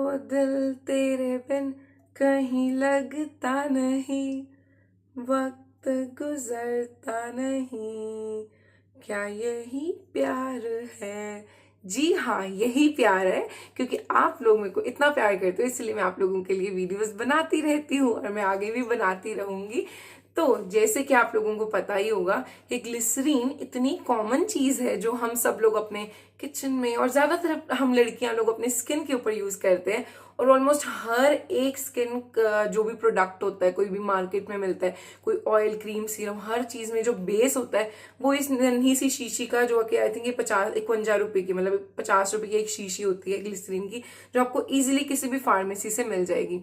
वो दिल तेरे बिन कहीं लगता नहीं, वक्त गुजरता नहीं, क्या यही प्यार है? जी हाँ, यही प्यार है। क्योंकि आप लोग मेरे को इतना प्यार करते हो, इसलिए मैं आप लोगों के लिए वीडियोस बनाती रहती हूँ और मैं आगे भी बनाती रहूंगी। तो जैसे कि आप लोगों को पता ही होगा कि ग्लिसरीन इतनी कॉमन चीज है जो हम सब लोग अपने किचन में और ज्यादातर हम लड़कियां लोग अपने स्किन के ऊपर यूज करते हैं। और ऑलमोस्ट हर एक स्किन का जो भी प्रोडक्ट होता है, कोई भी मार्केट में मिलता है, कोई ऑयल, क्रीम, सीरम, हर चीज में जो बेस होता है वो इस नन्ही सी शीशी का, जो कि आई थिंक ये 51 रुपए की, मतलब 50 रुपए की एक शीशी होती है ग्लिसरीन की, जो आपको इजीली किसी भी फार्मेसी से मिल जाएगी।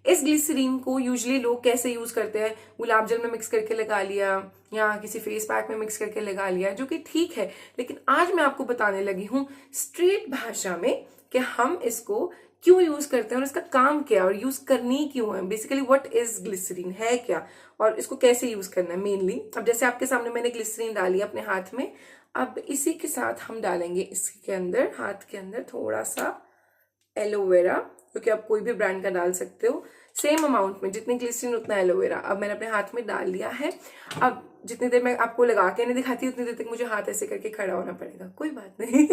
इस ग्लिसरीन को यूजुअली लोग कैसे यूज करते हैं? गुलाब जल में मिक्स करके लगा लिया या किसी फेस पैक में मिक्स करके लगा लिया, जो कि ठीक है। लेकिन आज मैं आपको बताने लगी हूँ स्ट्रेट भाषा में कि हम इसको क्यों यूज करते हैं और इसका काम क्या है और यूज करनी क्यों है। बेसिकली व्हाट इज ग्लिसरीन, है क्या और इसको कैसे यूज करना है मेनली। अब जैसे आपके सामने मैंने ग्लिसरीन डाली अपने हाथ में, अब इसी के साथ हम डालेंगे इसके अंदर, हाथ के अंदर थोड़ा सा एलोवेरा, क्योंकि आप कोई भी ब्रांड का डाल सकते हो। सेम अमाउंट में, जितनी ग्लिसरीन उतना एलोवेरा। अब मैंने अपने हाथ में डाल लिया है। अब जितनी देर मैं आपको लगा के नहीं दिखाती उतनी देर तक मुझे हाथ ऐसे करके खड़ा होना पड़ेगा, कोई बात नहीं।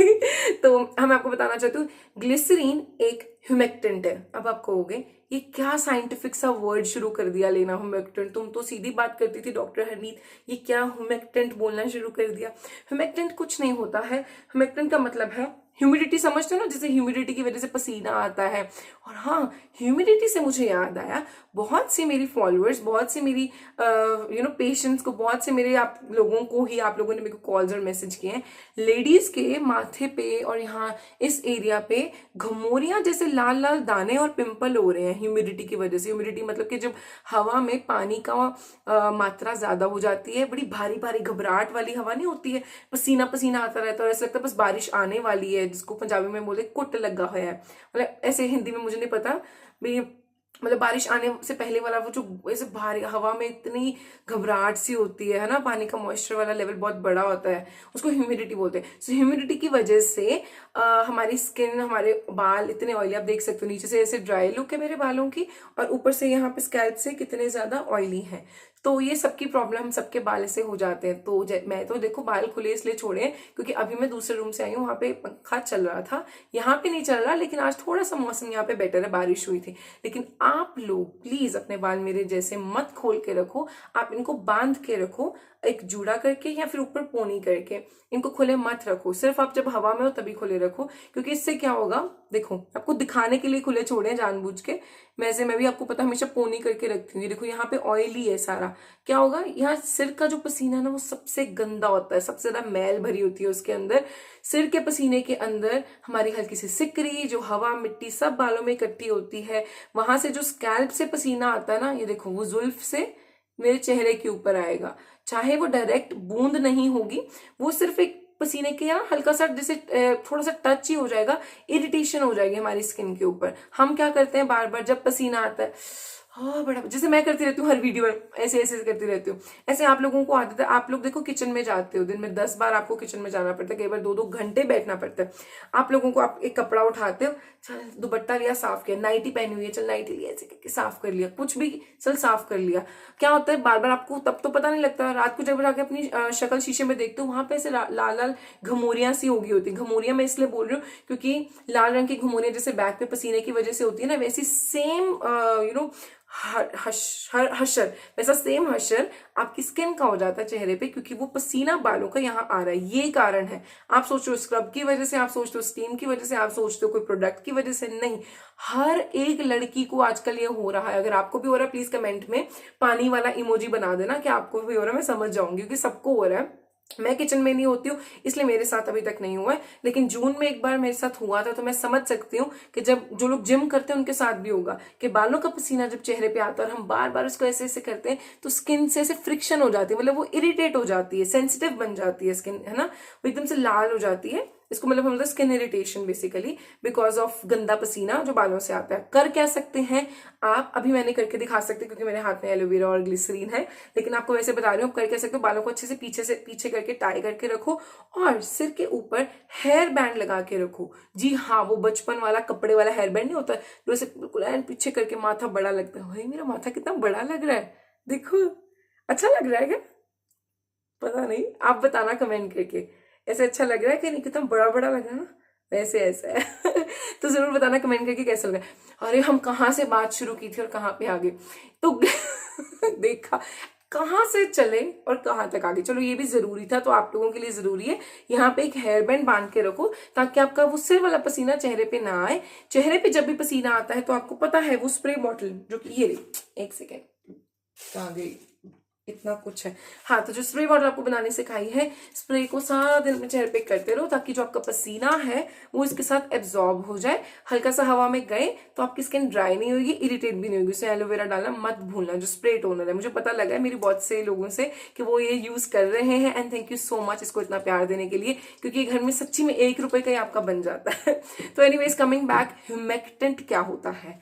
तो हम आपको बताना चाहती हूँ, ग्लिसरीन एक ह्यूमेक्टेंट है। अब आप कहोगे ये क्या साइंटिफिक सा वर्ड शुरू कर दिया लेना, ह्यूमेक्टेंट। तुम तो सीधी बात करती थी डॉक्टर हरनीत, ये क्या ह्यूमेक्टेंट बोलना शुरू कर दिया? ह्यूमेक्टेंट कुछ नहीं होता है। ह्यूमेक्टेंट का मतलब है ह्यूमिडिटी, समझते हो ना, जैसे ह्यूमिडिटी की वजह से पसीना आता है। और हाँ, ह्यूमिडिटी से मुझे याद आया, बहुत सी मेरी फॉलोअर्स, बहुत सी मेरी पेशेंट्स को, बहुत से मेरे आप लोगों को ही, आप लोगों ने मेरे को कॉल्स और मैसेज किए हैं, लेडीज के माथे पे और यहाँ इस एरिया पे घमोरियां जैसे लाल लाल दाने और पिंपल हो रहे हैं ह्यूमिडिटी की वजह से। ह्यूमिडिटी मतलब कि जब हवा में पानी का मात्रा ज्यादा हो जाती है, बड़ी भारी भारी घबराहट वाली हवा नहीं होती है, पसीना पसीना आता रहता है और ऐसा लगता है बस बारिश आने वाली है, जिसको पंजाबी में बोले कुट लगा हुआ है, मतलब ऐसे हिंदी में मुझे नहीं पता भी, मतलब बारिश आने से पहले वाला वो जो ऐसे भारी हवा में इतनी घबराहट सी होती है ना, पानी का मॉइस्चर वाला लेवल बहुत बड़ा होता है, उसको ह्यूमिडिटी बोलते हैं। सो ह्यूमिडिटी की वजह से हमारी स्किन, हमारे बाल इतने ऑयली, आप देख सकते हो नीचे से ऐसे ड्राई लुक है मेरे बालों की, और ऊपर से यहाँ पे स्कैल्प से कितने ज्यादा ऑयली हैं। तो ये सबकी प्रॉब्लम, सबके बाल ऐसे हो जाते हैं। तो मैं तो देखो बाल खुले इसलिए छोड़े हैं क्योंकि अभी मैं दूसरे रूम से आई हूँ, वहां पे पंखा चल रहा था, यहाँ पे नहीं चल रहा। लेकिन आज थोड़ा सा मौसम यहाँ पे बेटर है, बारिश हुई थी। लेकिन आप लोग प्लीज अपने बाल मेरे जैसे मत खोल के रखो, आप इनको बांध के रखो, एक जूड़ा करके या फिर ऊपर पोनी करके। इनको खुले मत रखो, सिर्फ आप जब हवा में हो तभी खुले रखो, क्योंकि इससे क्या होगा, देखो आपको दिखाने के लिए खुले छोड़े जानबूझ के। मैं भी आपको पता हमेशा पोनी करके रखती हूँ। देखो यहाँ पे ऑयली है सारा, क्या होगा, यहाँ सिर का जो पसीना है ना वो सबसे गंदा होता है, सबसे ज्यादा मैल भरी होती है उसके अंदर। सिर के पसीने के अंदर हमारी हल्की सी सिकरी, जो हवा, मिट्टी सब बालों में इकट्ठी होती है। वहां से जो स्कैल्प से पसीना आता है ना, ये देखो वो जुल्फ से मेरे चेहरे के ऊपर आएगा। चाहे वो डायरेक्ट बूंद नहीं होगी, वो सिर्फ एक पसीने के यहाँ हल्का सा जैसे थोड़ा सा टच ही हो जाएगा, इरिटेशन हो जाएगी हमारी स्किन के ऊपर। हम क्या करते हैं, बार बार जब पसीना आता है, हाँ बड़ा, जैसे मैं करती रहती हूँ हर वीडियो में, ऐसे ऐसे करती रहती हूँ। ऐसे आप लोगों को आदत है, आप लोग देखो किचन में जाते हो, दिन में 10 बार आपको किचन में जाना पड़ता है, कई बार 2-2 घंटे बैठना पड़ता है। आप लोगों को, आप एक कपड़ा उठाते हो, चल दुपट्टा लिया साफ किया, नाइटी पहनी हुई है, चल नाइटी लिया, ऐसे करके साफ कर लिया, कुछ भी चल साफ कर लिया। क्या होता है, बार बार आपको तब तो पता नहीं लगता, रात को जब जाके अपनी शक्ल शीशे में देखते हो, वहां पे ऐसे लाल लाल घमोरियां सी होगी होती। घमोरियां मैं इसलिए बोल रही हूँ क्योंकि लाल रंग की घमोरियां जैसे बैक पे पसीने की वजह से होती है ना, वैसी सेम हशर, वैसा सेम हशर आपकी स्किन का हो जाता है चेहरे पे, क्योंकि वो पसीना बालों का यहाँ आ रहा है। ये कारण है। आप सोचते हो स्क्रब की वजह से, आप सोचते हो स्टीम की वजह से, आप सोचते हो कोई प्रोडक्ट की वजह से, नहीं। हर एक लड़की को आजकल ये हो रहा है। अगर आपको भी हो रहा है प्लीज कमेंट में पानी वाला इमोजी बना देना कि आपको भी हो रहा है, मैं समझ जाऊंगी, क्योंकि सबको हो रहा है। मैं किचन में नहीं होती हूँ इसलिए मेरे साथ अभी तक नहीं हुआ है, लेकिन जून में एक बार मेरे साथ हुआ था, तो मैं समझ सकती हूँ कि जब जो लोग जिम करते हैं उनके साथ भी होगा कि बालों का पसीना जब चेहरे पे आता है और हम बार बार उसको ऐसे ऐसे करते हैं तो स्किन से ऐसे फ्रिक्शन हो जाती है, मतलब वो इरिटेट हो जाती है, सेंसिटिव बन जाती है स्किन, है ना, वो एकदम से लाल हो जाती है। इसको मतलब हम skin irritation basically because of गंदा पसीना जो बालों से आता है। कर क्या सकते हैं आप, अभी मैंने करके दिखा सकते क्योंकि मेरे हाथ में एलोवेरा और ग्लिसरीन है, लेकिन आपको वैसे बता रही हूँ, कर क्या सकते हो, बालों को अच्छे से पीछे करके टाई करके रखो और सिर के ऊपर हेयर बैंड लगा के रखो। जी हाँ, वो बचपन वाला कपड़े वाला हेयर बैंड नहीं होता जो ऐसे बिल्कुल एंड पीछे करके माथा बड़ा लगता है। भाई मेरा माथा कितना बड़ा लग रहा है, देखो अच्छा लग रहा है क्या? पता नहीं, आप बताना कमेंट करके, ऐसे अच्छा लग रहा है कि नहीं, कितना बड़ा बड़ा लग रहा है ना, वैसे ऐसा है। तो जरूर बताना कमेंट करके कैसा लगा। अरे हम कहाँ से बात शुरू की थी और कहाँ पे आ गए, तो देखा कहाँ से चले और कहाँ तक आ गए। चलो ये भी जरूरी था, तो आप लोगों के लिए जरूरी है, यहाँ पे एक हेयर बैंड बांध के रखो ताकि आपका वो सिर वाला पसीना चेहरे पे ना आए। चेहरे पे जब भी पसीना आता है तो आपको पता है वो स्प्रे बॉटल जो कि ये रही, एक सेकेंड कहाँ गई, इतना कुछ है। हाँ, तो जो स्प्रे बॉटल आपको बनाने सिखाई है, स्प्रे को सारा दिन अपने चेहरे पे करते रहो ताकि जो आपका पसीना है वो इसके साथ एब्जॉर्ब हो जाए। हल्का सा हवा में गए तो आपकी स्किन ड्राई नहीं होगी, इरिटेट भी नहीं होगी। उसमें एलोवेरा डालना मत भूलना, जो स्प्रे टोनर है। मुझे पता लगा है मेरी बहुत से लोगों से कि वो ये यूज कर रहे हैं, and thank you so much इसको इतना प्यार देने के लिए, क्योंकि घर में सच्ची में 1 रुपए का ही आपका बन जाता है। तो एनीवेज कमिंग बैक, ह्यूमेक्टेंट क्या होता है।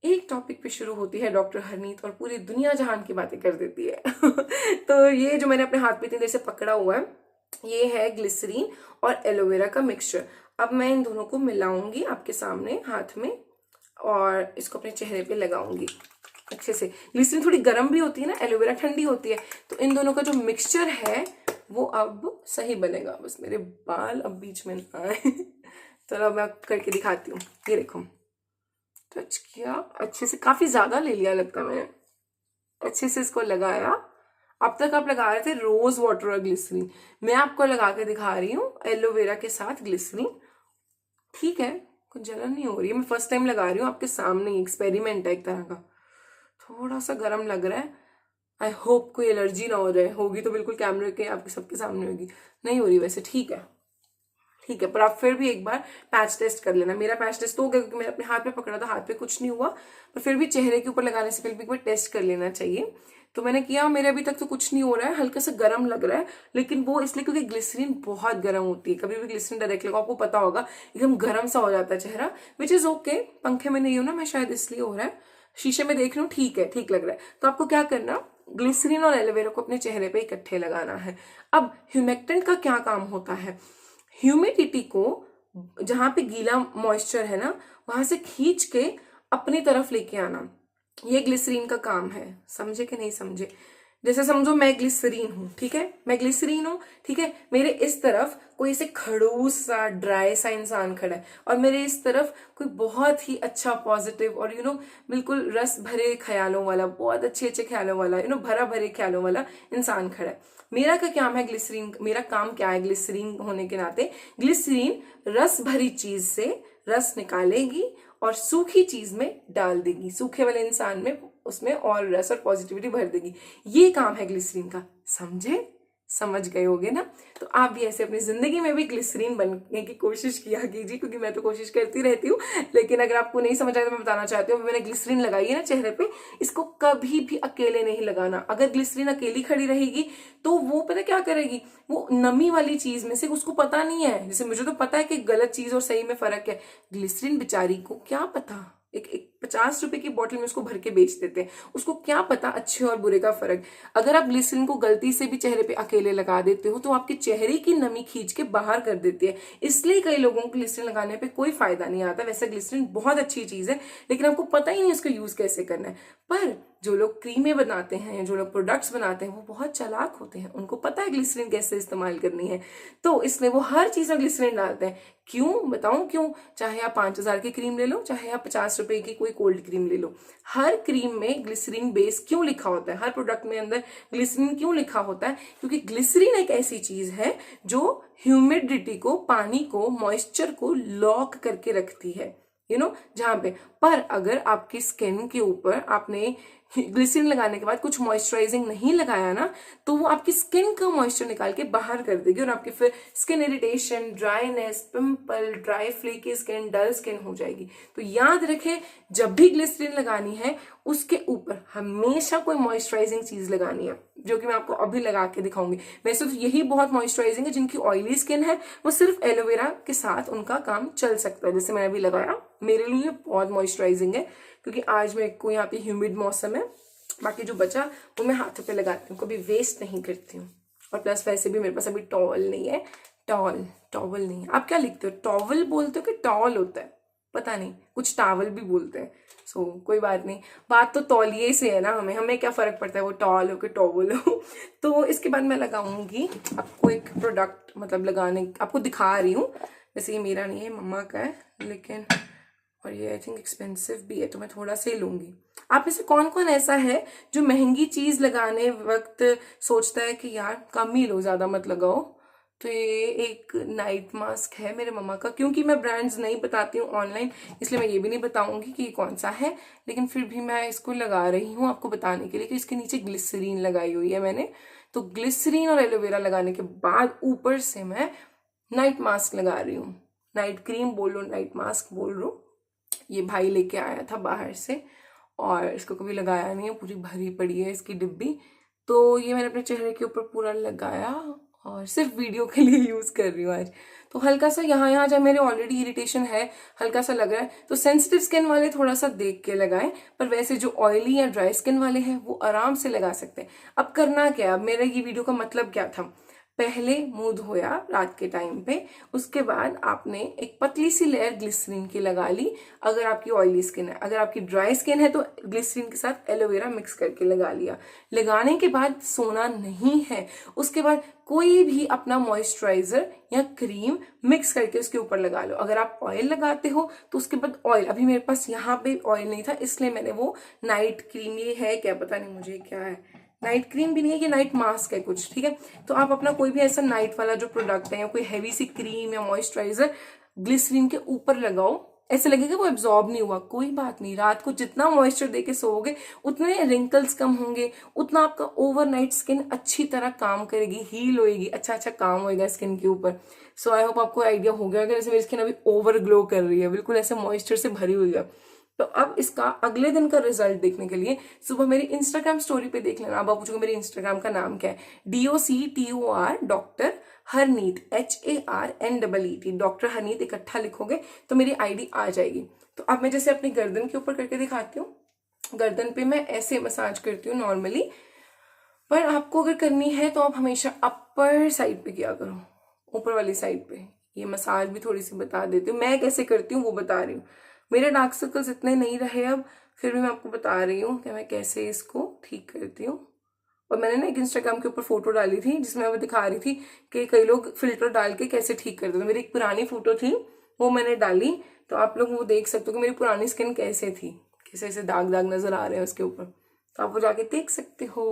एक टॉपिक पे शुरू होती है डॉक्टर हरनीत और पूरी दुनिया जहान की बातें कर देती है। तो ये जो मैंने अपने हाथ पे इतनी देर से पकड़ा हुआ है, ये है ग्लिसरीन और एलोवेरा का मिक्सचर। अब मैं इन दोनों को मिलाऊंगी आपके सामने हाथ में और इसको अपने चेहरे पे लगाऊंगी अच्छे से। ग्लिसरीन थोड़ी गर्म भी होती है ना, एलोवेरा ठंडी होती है, तो इन दोनों का जो मिक्सचर है वो अब सही बनेगा। बस मेरे बाल अब बीच में ना आए। चलो मैं करके दिखाती हूँ। ये देखो, टच किया अच्छे से, काफी ज्यादा ले लिया लगता है मैंने, अच्छे से इसको लगाया। अब तक आप लगा रहे थे रोज वाटर और ग्लिसरीन, मैं आपको लगा के दिखा रही हूँ एलोवेरा के साथ ग्लिसरीन। ठीक है, कुछ जलन नहीं हो रही है, मैं फर्स्ट टाइम लगा रही हूँ आपके सामने, एक्सपेरिमेंट है एक तरह का। थोड़ा सा गर्म लग रहा है, आई होप कोई एलर्जी ना हो जाए, होगी तो बिल्कुल कैमरे के आपके सबके सामने होगी, नहीं हो रही वैसे, ठीक है ठीक है। पर आप फिर भी एक बार पैच टेस्ट कर लेना। मेरा पैच टेस्ट तो हो गया क्योंकि मैंने अपने हाथ पे पकड़ा था, हाथ पे कुछ नहीं हुआ, पर फिर भी चेहरे के ऊपर लगाने से पहले भी एक बार टेस्ट कर लेना चाहिए। तो मैंने किया, मेरे अभी तक तो कुछ नहीं हो रहा है, हल्का सा गर्म लग रहा है, लेकिन वो इसलिए क्योंकि ग्लिसरीन बहुत गर्म होती है। कभी भी ग्लिसरीन डायरेक्ट लगाओ, आपको पता होगा एकदम गर्म सा हो जाता है चेहरा, विच इज ओके। पंखे में नहीं हो ना मैं, शायद इसलिए हो रहा है, शीशे में देख रही हूँ, ठीक है, ठीक लग रहा है। तो आपको क्या करना, ग्लिसरीन और एलोवेरा को अपने चेहरे पे इकट्ठे लगाना है। अब ह्यूमेक्टेंट का क्या काम होता है, ह्यूमिडिटी को, जहां पे गीला मॉइस्चर है ना, वहां से खींच के अपनी तरफ लेके आना, ये ग्लिसरीन का काम है। समझे कि नहीं समझे? जैसे समझो मैं ग्लिसरीन हूं, ठीक है, मैं ग्लिसरीन हूं, ठीक है, मेरे इस तरफ कोई ऐसे खड़ूस सा ड्राई सा इंसान खड़ा है और मेरे इस तरफ कोई बहुत ही अच्छा पॉजिटिव और बिल्कुल रस भरे ख्यालों वाला, बहुत अच्छे अच्छे ख्यालों वाला, भरा भरे ख्यालों वाला इंसान खड़ा है। मेरा क्या काम है, ग्लिसरीन, मेरा काम क्या है ग्लिसरीन होने के नाते, ग्लिसरीन रस भरी चीज से रस निकालेगी और सूखी चीज में डाल देगी, सूखे वाले इंसान में उसमें और रस और पॉजिटिविटी भर देगी। ये काम है ग्लिसरीन का। समझे? समझ गए होगे ना? तो आप भी ऐसे अपनी जिंदगी में भी ग्लिसरीन बनने की कोशिश किया कीजिए, क्योंकि मैं तो कोशिश करती रहती हूँ। लेकिन अगर आपको नहीं समझ आया तो मैं बताना चाहती हूँ, मैंने ग्लिसरीन लगाई है ना चेहरे पे, इसको कभी भी अकेले नहीं लगाना। अगर ग्लिसरीन अकेली खड़ी रहेगी तो वो पता क्या करेगी, वो नमी वाली चीज में से, उसको पता नहीं है, जैसे मुझे तो पता है कि गलत चीज और सही में फर्क है, ग्लिसरीन बेचारी को क्या पता, एक 50 रुपए की बोतल में उसको भर के बेच देते हैं, उसको क्या पता अच्छे और बुरे का फर्क। अगर आप ग्लिसरीन को गलती से भी चेहरे पे अकेले लगा देते हो तो आपके चेहरे की नमी खींच के बाहर कर देती है, इसलिए कई लोगों को ग्लिसरीन लगाने पे कोई फायदा नहीं आता। वैसे ग्लिसरीन बहुत अच्छी चीज है, लेकिन आपको पता ही नहीं उसका यूज कैसे करना है। पर जो लोग क्रीमें बनाते हैं, जो लोग प्रोडक्ट्स बनाते हैं, वो बहुत चालाक होते हैं, उनको पता है ग्लिसरीन कैसे इस्तेमाल करनी है, तो इसलिए वो हर चीज में ग्लिसरीन डालते हैं। क्यों बताऊं क्यों? चाहे आप 5000 की क्रीम ले लो, चाहे आप 50 रुपए की कोई कोल्ड क्रीम ले लो, हर क्रीम में ग्लिसरीन बेस क्यों लिखा होता है, हर प्रोडक्ट में अंदर ग्लिसरीन क्यों लिखा होता है? क्योंकि ग्लिसरीन एक ऐसी चीज है जो ह्यूमिडिटी को, पानी को, मॉइस्चर को लॉक करके रखती है, जहां पे। पर अगर आपकी स्किन के ऊपर आपने ग्लिसरीन लगाने के बाद कुछ मॉइस्चराइजिंग नहीं लगाया ना, तो वो आपकी स्किन का मॉइस्चर निकाल के बाहर कर देगी और आपके फिर skin irritation, dryness, pimple, dry flaky skin, dull skin हो जाएगी। तो याद रखें, जब भी ग्लिसरीन लगानी है उसके ऊपर हमेशा कोई मॉइस्चराइजिंग चीज लगानी है, जो कि मैं आपको अभी लगा के दिखाऊंगी। वैसे तो यही बहुत मॉइस्चराइजिंग है, जिनकी ऑयली स्किन है वो सिर्फ एलोवेरा के साथ उनका काम चल सकता है। जैसे मैंने अभी लगाया, मेरे लिए बहुत मॉइस्चराइजिंग है, क्योंकि आज मेरे को यहाँ पे ह्यूमिड मौसम है। बाकी जो बचा वो मैं हाथों पे लगाती हूँ, कभी वेस्ट नहीं करती हूँ। और प्लस वैसे भी मेरे पास अभी टॉवल नहीं है, टॉवल नहीं है। आप क्या लिखते हो, टॉवल बोलते हो कि टॉवल होता है, पता नहीं, कुछ टावल भी बोलते हैं। सो कोई बात नहीं, बात तो तौलिए से है ना, हमें क्या फर्क पड़ता है वो टॉवल हो कि टॉवल हो। तो इसके बाद मैं लगाऊंगी आपको एक प्रोडक्ट, मतलब लगाने आपको दिखा रही हूँ। वैसे ये मेरा नहीं है, मम्मा का है, लेकिन और ये आई थिंक एक्सपेंसिव भी है, तो मैं थोड़ा सा ही लूंगी। आप में से कौन कौन ऐसा है जो महंगी चीज लगाने वक्त सोचता है कि यार कम ही लो, ज्यादा मत लगाओ? तो ये एक नाइट मास्क है मेरे मम्मा का। क्योंकि मैं ब्रांड्स नहीं बताती हूँ ऑनलाइन, इसलिए मैं ये भी नहीं बताऊंगी कि ये कौन सा है, लेकिन फिर भी मैं इसको लगा रही हूँ आपको बताने के लिए कि इसके नीचे ग्लिसरीन लगाई हुई है मैंने। तो ग्लिसरीन और एलोवेरा लगाने के बाद ऊपर से मैं नाइट मास्क लगा रही हूँ। नाइट क्रीम बोल लो, नाइट मास्क बोल लो। ये भाई लेके आया था बाहर से और इसको कभी लगाया नहीं है, पूरी भरी पड़ी है इसकी डिब्बी। तो ये मैंने अपने चेहरे के ऊपर पूरा लगाया और सिर्फ वीडियो के लिए यूज कर रही हूँ आज। तो हल्का सा यहाँ जब मेरे ऑलरेडी इरिटेशन है, हल्का सा लग रहा है, तो सेंसिटिव स्किन वाले थोड़ा सा देख के लगाएं, पर वैसे जो ऑयली या ड्राई स्किन वाले हैं वो आराम से लगा सकते हैं। अब करना क्या, अब मेरा ये वीडियो का मतलब क्या था, पहले मुंह धोया रात के टाइम पे, उसके बाद आपने एक पतली सी लेयर ग्लिसरीन की लगा ली अगर आपकी ऑयली स्किन है। अगर आपकी ड्राई स्किन है तो ग्लिसरीन के साथ एलोवेरा मिक्स करके लगा लिया। लगाने के बाद सोना नहीं है, उसके बाद कोई भी अपना मॉइस्चराइजर या क्रीम मिक्स करके उसके ऊपर लगा लो। अगर आप ऑयल लगाते हो तो उसके बाद ऑयल, अभी मेरे पास यहाँ पे ऑयल नहीं था इसलिए मैंने वो नाइट क्रीम, ये है क्या पता नहीं मुझे क्या है, नाइट क्रीम भी नहीं है, ये नाइट मास्क है कुछ, ठीक है। तो आप अपना कोई भी ऐसा नाइट वाला जो प्रोडक्ट है या कोई हैवी सी क्रीम या मॉइस्चराइजर ग्लिसरीन के ऊपर लगाओ। ऐसे लगेगा वो एब्जॉर्ब नहीं हुआ, कोई बात नहीं, रात को जितना मॉइस्चर देके सोओगे उतने रिंकल्स कम होंगे, उतना आपका ओवरनाइट स्किन अच्छी तरह काम करेगी, हील होएगी, अच्छा काम होएगा स्किन के ऊपर। सो आई होप आपको आइडिया हो गया। अगर जैसे मेरी स्किन अभी ओवर ग्लो कर रही है, बिल्कुल ऐसे मॉइस्चर से भरी हुई है, तो अब इसका अगले दिन का रिजल्ट देखने के लिए सुबह मेरी इंस्टाग्राम स्टोरी पे देख लेना। अब आप पूछोगे मेरे इंस्टाग्राम का नाम क्या है, DOCTOR doctor Harneet, HARNEET, doctor Harneet इकट्ठा लिखोगे तो मेरी आईडी आ जाएगी। तो अब मैं जैसे अपनी गर्दन के ऊपर करके दिखाती हूँ। गर्दन पे मैं ऐसे मसाज करती हूँ नॉर्मली, पर आपको अगर करनी है तो आप हमेशा अपर साइड पे किया करो, ऊपर वाली साइड पे। ये मसाज भी थोड़ी सी बता देती हूँ मैं कैसे करती हूँ, वो बता रही हूँ। मेरे डार्क सर्कल्स इतने नहीं रहे अब, फिर भी मैं आपको बता रही हूँ कि मैं कैसे इसको ठीक करती हूँ। और मैंने ना एक इंस्टाग्राम के ऊपर फोटो डाली थी जिसमें मैं दिखा रही थी कि कई लोग फिल्टर डाल के कैसे ठीक करते थे। मेरी एक पुरानी फोटो थी वो मैंने डाली, तो आप लोग वो देख सकते हो कि मेरी पुरानी स्किन कैसे थी, कैसे ऐसे दाग दाग नजर आ रहे हैं उसके ऊपर, तो आप वो जाके देख सकते हो।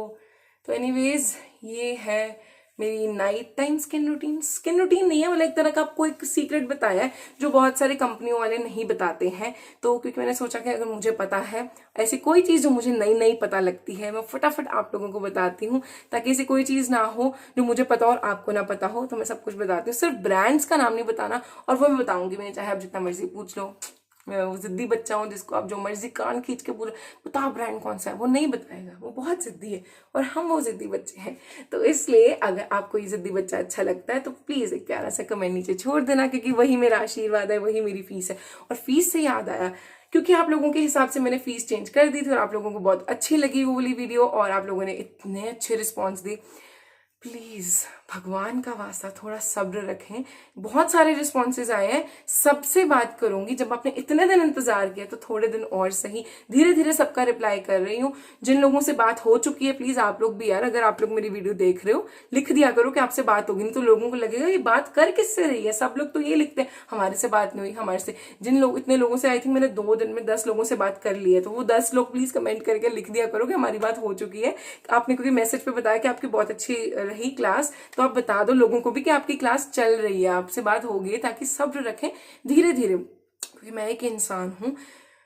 तो एनीवेज ये है मेरी नाइट टाइम स्किन रूटीन नहीं है, मतलब एक तरह का आपको एक सीक्रेट बताया है जो बहुत सारे कंपनियों वाले नहीं बताते हैं। तो क्योंकि मैंने सोचा कि अगर मुझे पता है ऐसी कोई चीज जो मुझे नई पता लगती है, मैं फटाफट आप लोगों को बताती हूँ, ताकि ऐसी कोई चीज ना हो जो मुझे पता और आपको ना पता हो। तो मैं सब कुछ बताती हूँ, सिर्फ ब्रांड्स का नाम नहीं बताना, और वो मैं बताऊंगी, मैं चाहे आप जितना मर्जी पूछ लो। मैं वो जिद्दी बच्चा हूँ जिसको आप जो मर्जी कान खींच के पूरा बता ब्रांड कौन सा है, वो नहीं बताएगा, वो बहुत जिद्दी है और हम वो जिद्दी बच्चे हैं। तो इसलिए अगर आपको ये जिद्दी बच्चा अच्छा लगता है तो प्लीज एक प्यारा सा कमेंट नीचे छोड़ देना, क्योंकि वही मेरा आशीर्वाद है, वही मेरी फीस है। और फीस से याद आया, क्योंकि आप लोगों के हिसाब से मैंने फीस चेंज कर दी थी और आप लोगों को बहुत अच्छी लगी वो वाली वीडियो और आप लोगों ने इतने अच्छे रिस्पॉन्स दिए। प्लीज भगवान का वास्ता थोड़ा सब्र रखें, बहुत सारे रिस्पॉन्सेज आए हैं, सबसे बात करूंगी। जब आपने इतने दिन इंतजार किया तो थोड़े दिन और सही, धीरे धीरे सबका रिप्लाई कर रही हूँ। जिन लोगों से बात हो चुकी है प्लीज आप लोग भी यार, अगर आप लोग मेरी वीडियो देख रहे हो लिख दिया करो कि आपसे बात होगी, नहीं तो लोगों को लगेगा ये बात कर किससे रही है। सब लोग तो ये लिखते हैं हमारे से बात नहीं हुई, हमारे से। जिन लोग, इतने लोगों से आई थिंक मैंने 2 दिन में 10 लोगों से बात कर ली है, तो वो 10 लोग प्लीज कमेंट करके लिख दिया करो कि हमारी बात हो चुकी है। आपने क्योंकि मैसेज पे बताया कि आपकी बहुत अच्छी रही क्लास, तो आप बता दो लोगों को भी कि आपकी क्लास चल रही है, आपसे बात हो गई, ताकि सब्र रखें धीरे धीरे, क्योंकि मैं एक इंसान हूं,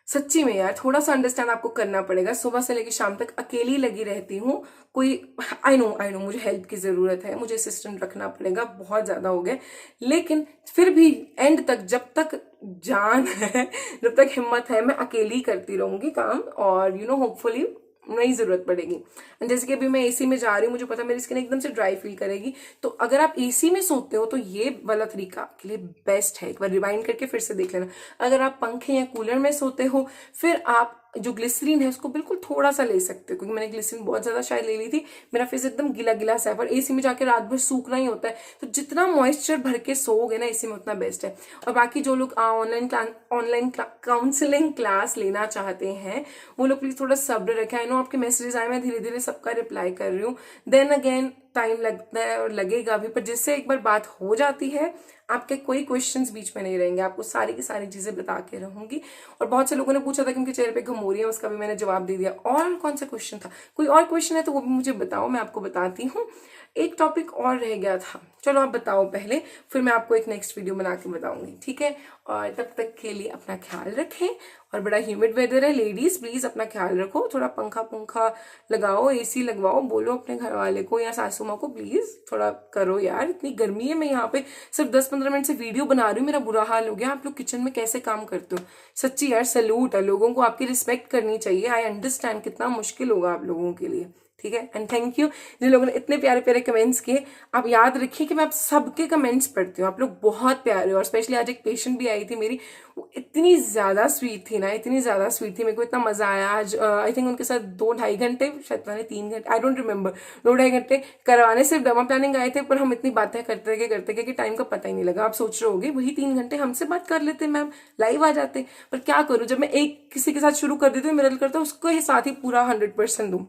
सच्ची में यार थोड़ा सा अंडरस्टैंड आपको करना पड़ेगा। सुबह से लेकर शाम तक अकेली लगी रहती हूँ। कोई आई नो मुझे हेल्प की ज़रूरत है, मुझे असिस्टेंट रखना पड़ेगा, बहुत ज़्यादा हो गया। लेकिन फिर भी एंड तक जब तक जान है, जब तक हिम्मत है, मैं अकेली करती रहूंगी काम। और होपफुली नहीं ज़रूरत पड़ेगी। एंड जैसे कि अभी मैं एसी में जा रही हूँ, मुझे पता है मेरी स्किन एकदम से ड्राई फील करेगी। तो अगर आप एसी में सोते हो तो ये वाला तरीका आपके लिए बेस्ट है। एक बार रिवाइंड करके फिर से देख लेना। अगर आप पंखे या कूलर में सोते हो, फिर आप जो ग्लिसरीन है उसको बिल्कुल थोड़ा सा ले सकते हो, क्योंकि मैंने ग्लिसरीन बहुत ज्यादा शायद ले ली थी। मेरा फेस एकदम गीला गीला सा है, पर एसी में जाके रात भर सूखना ही होता है। तो जितना मॉइस्चर भर के सोओगे ना एसी में, उतना बेस्ट है। और बाकी जो लोग ऑनलाइन काउंसलिंग क्लास लेना चाहते हैं, वो लोग प्लीज थोड़ा सब्र रखें। आई नो आपके मैसेजेस आए, मैं धीरे धीरे सबका रिप्लाई कर रही हूँ। देन अगेन टाइम लगता है और लगेगा भी, पर जिससे एक बार बात हो जाती है, आपके कोई क्वेश्चंस बीच में नहीं रहेंगे, आपको सारी की सारी चीजें बता के रहूंगी। और बहुत से लोगों ने पूछा था कि उनके चेहरे पे घमोरी है, उसका भी मैंने जवाब दे दिया। और कौन सा क्वेश्चन था? कोई और क्वेश्चन है तो वो भी मुझे बताओ, मैं आपको बताती हूँ। एक टॉपिक और रह गया था, चलो आप बताओ पहले, फिर मैं आपको एक नेक्स्ट वीडियो बना के बताऊंगी, ठीक है? और तब तक के लिए अपना ख्याल रखें। और बड़ा ह्यूमिड वेदर है, लेडीज प्लीज अपना ख्याल रखो। थोड़ा पंखा लगाओ, एसी लगवाओ, बोलो अपने घर वाले को या सासू माँ को प्लीज थोड़ा करो यार, इतनी गर्मी है। मैं यहाँ पे सिर्फ 10-15 मिनट से वीडियो बना रही हूँ, मेरा बुरा हाल हो गया। आप लोग किचन में कैसे काम करते हो? सच्ची यार सैल्यूट है, लोगों को आपकी रिस्पेक्ट करनी चाहिए। आई अंडरस्टैंड कितना मुश्किल होगा आप लोगों के लिए, ठीक है? एंड थैंक यू जिन लोगों ने इतने प्यारे प्यारे कमेंट्स किए। आप याद रखिए कि मैं आप सबके कमेंट्स पढ़ती हूँ, आप लोग बहुत प्यारे हो। और स्पेशली आज एक पेशेंट भी आई थी मेरी, वो इतनी ज्यादा स्वीट थी ना, इतनी ज्यादा स्वीट थी, मेरे को इतना मजा आया आज। आई थिंक उनके साथ 2-2.5 घंटे, शायद पता नहीं 3 घंटे, आई डोंट रिमेम्बर, 2-2.5 घंटे करवाने सिर्फ दमा प्लानिंग आए थे। पर हम इतनी बातें करते कि टाइम का पता ही नहीं लगा। आप सोच रहे होगे वही 3 घंटे हमसे बात कर लेते मैम, लाइव आ जाते। पर क्या करूं, जब मैं एक किसी के साथ शुरू कर देती हूँ, मेरा दिल करता है उसको ही साथ ही पूरा 100% दूं।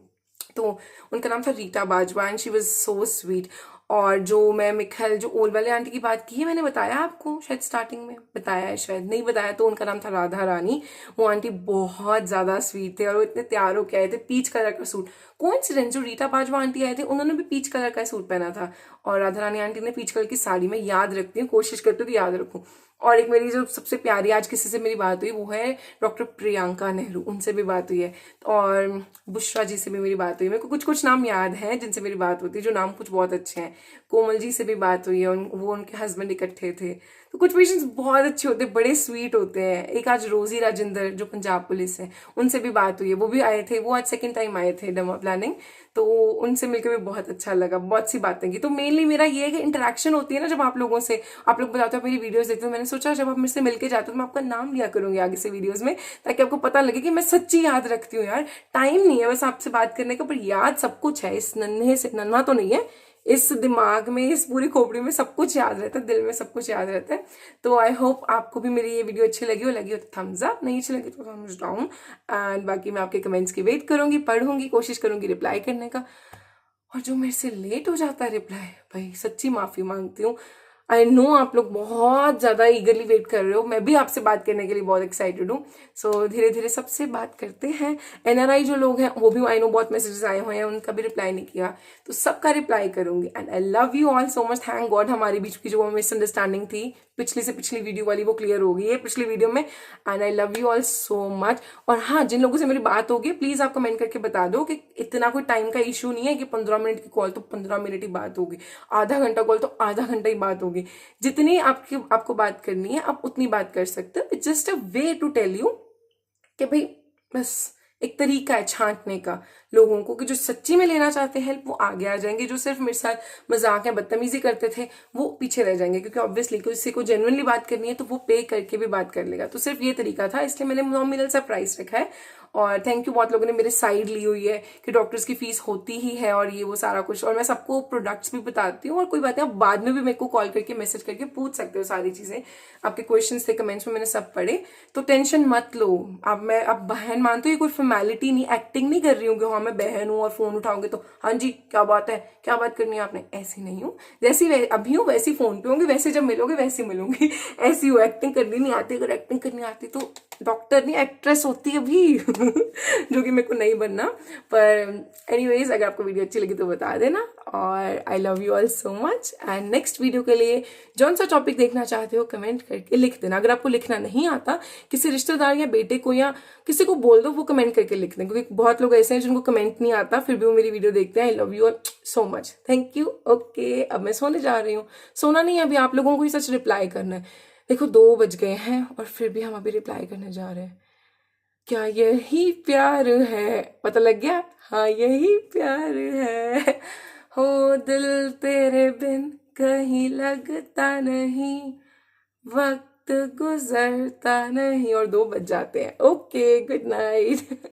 तो उनका नाम था Rita Bajwa and she was so sweet. और जो मैं मिखल, जो ओल वाले आंटी की बात की है, मैंने बताया आपको शायद स्टार्टिंग में, बताया है शायद नहीं बताया, तो उनका नाम था राधा रानी। वो आंटी बहुत ज्यादा स्वीट थे और वो इतने तैयार होके आए थे, पीच कलर का सूट। कोइंसिडेंस, जो रीटा बाजवा आंटी आए थे उन्होंने भी पीच कलर का सूट पहना था, और राधा रानी आंटी ने पीच कलर की साड़ी। में याद रखती हूँ, कोशिश करती हूँ कि याद रखूँ। और एक मेरी जो सबसे प्यारी आज किसी से मेरी बात हुई, वो है डॉक्टर प्रियंका नेहरू, उनसे भी बात हुई है। और बुशरा जी से भी मेरी बात हुई। मेरे को कुछ कुछ नाम याद है जिनसे मेरी बात होती है, जो नाम कुछ बहुत अच्छे हैं। कोमल जी से भी बात हुई है, वो उनके हस्बैंड इकट्ठे थे। तो कुछ पेशेंट्स बहुत अच्छे होते हैं, बड़े स्वीट होते हैं। एक आज रोजी राजेंद्र जो पंजाब पुलिस है, उनसे भी बात हुई है, वो भी आए थे। वो आज सेकंड टाइम आए थे डमा प्लानिंग, तो उनसे मिलकर भी बहुत अच्छा लगा, बहुत सी बातें की। तो मेनली मेरा ये है कि इंटरेक्शन होती है ना जब आप लोगों से, आप लोग बताते हो मेरी वीडियोस देखते हो। मैंने सोचा जब आप मेरे से मिलके जाते हो तो मैं आपका नाम लिया करूंगी आगे से वीडियोस में, ताकि आपको पता लगे कि मैं सच्ची याद रखती हूँ यार। टाइम नहीं है बस आपसे बात करने का, पर याद सब कुछ है। इस नन्हे से, नन्हा तो नहीं है, इस दिमाग में, इस पूरी खोपड़ी में सब कुछ याद रहता है, दिल में सब कुछ याद रहता है। तो आई होप आपको भी मेरी ये वीडियो अच्छी लगी हो तो थम्स अप, नहीं अच्छी लगी तो थम्स डाउन। एंड बाकी मैं आपके कमेंट्स की वेट करूंगी, पढ़ूंगी, कोशिश करूंगी रिप्लाई करने का। और जो मेरे से लेट हो जाता है रिप्लाई, भाई सच्ची माफी मांगती हूँ। आई नो आप लोग बहुत ज्यादा ईगरली वेट कर रहे हो, मैं भी आपसे बात करने के लिए बहुत एक्साइटेड हूँ। सो धीरे धीरे सबसे बात करते हैं। एनआरआई जो लोग हैं वो भी, आई नो बहुत मैसेजेस आए हुए हैं, उनका भी रिप्लाई नहीं किया, तो सबका रिप्लाई करूंगी। And I love you all so much. Thank God हमारी बीच की जो मिसअंडरस्टैंडिंग थी पिछली से पिछली वीडियो वाली, वो क्लियर हो गई है पिछली वीडियो में। And I love you all so much. और हाँ, जिन लोगों से मेरी बात होगी प्लीज आप कमेंट करके बता दो कि इतना कोई टाइम का इशू नहीं है कि 15 मिनट की कॉल तो 15 मिनट ही बात होगी, आधा घंटा कॉल तो आधा घंटा ही बात होगी। जितनी आपको बात करनी है आप उतनी बात कर सकते हो। It's just a way to tell you कि भाई बस एक तरीका है छांटने का लोगों को, कि जो सच्ची में लेना चाहते हैं हेल्प वो आगे आ जाएंगे, जो सिर्फ मेरे साथ मजाक या बदतमीजी करते थे वो पीछे रह जाएंगे। क्योंकि ऑब्वियसली किसी को जेन्युइनली बात करनी है तो वो पे करके भी बात कर लेगा। तो सिर्फ ये तरीका था, इसलिए मैंने नॉमिनल सा प्राइस रखा है। और थैंक यू, बहुत लोगों ने मेरे साइड ली हुई है कि डॉक्टर्स की फीस होती ही है और ये वो सारा कुछ। और मैं सबको प्रोडक्ट्स भी बताती हूँ। और कोई बात नहीं, आप बाद में भी मेरे को कॉल करके मैसेज करके पूछ सकते हो सारी चीजें। आपके क्वेश्चंस थे कमेंट्स में, मैंने सब पढ़े, तो टेंशन मत लो। अब बहन मानते हो, ये कोई फॉर्मेलिटी नहीं, एक्टिंग नहीं कर रही हूँ कि हाँ मैं बहन हूँ और फोन उठाओगे तो हाँ जी क्या बात है, क्या बात करनी है आपने, ऐसी नहीं हूँ। जैसी अभी हूँ वैसी फोन पे होंगी, वैसे जब मिलोगे वैसी मिलूंगी। ऐसी हूँ, एक्टिंग करनी नहीं आती। अगर एक्टिंग करनी आती तो डॉक्टर नहीं, एक्ट्रेस होती अभी जो कि मेरे को नहीं बनना। पर एनीवेज, अगर आपको वीडियो अच्छी लगी तो बता देना, और I love you all so much. And next video के लिए जौन सा टॉपिक देखना चाहते हो कमेंट करके लिख देना। अगर आपको लिखना नहीं आता, किसी रिश्तेदार या बेटे को या किसी को बोल दो, वो कमेंट करके लिख दें, क्योंकि बहुत लोग ऐसे हैं जिनको कमेंट नहीं आता फिर भी वो मेरी वीडियो देखते हैं। I love you all so much, thank you. Okay, अब मैं सोने जा रही हूँ। सोना नहीं है अभी, आप लोगों को ही सच रिप्लाई करना है। देखो 2 बज गए हैं और फिर भी हम अभी रिप्लाई करने जा रहे हैं। क्या यही प्यार है? पता लग गया? हाँ, यही प्यार है। हो दिल तेरे बिन कहीं लगता नहीं, वक्त गुजरता नहीं, और 2 बज जाते हैं। Okay, good night.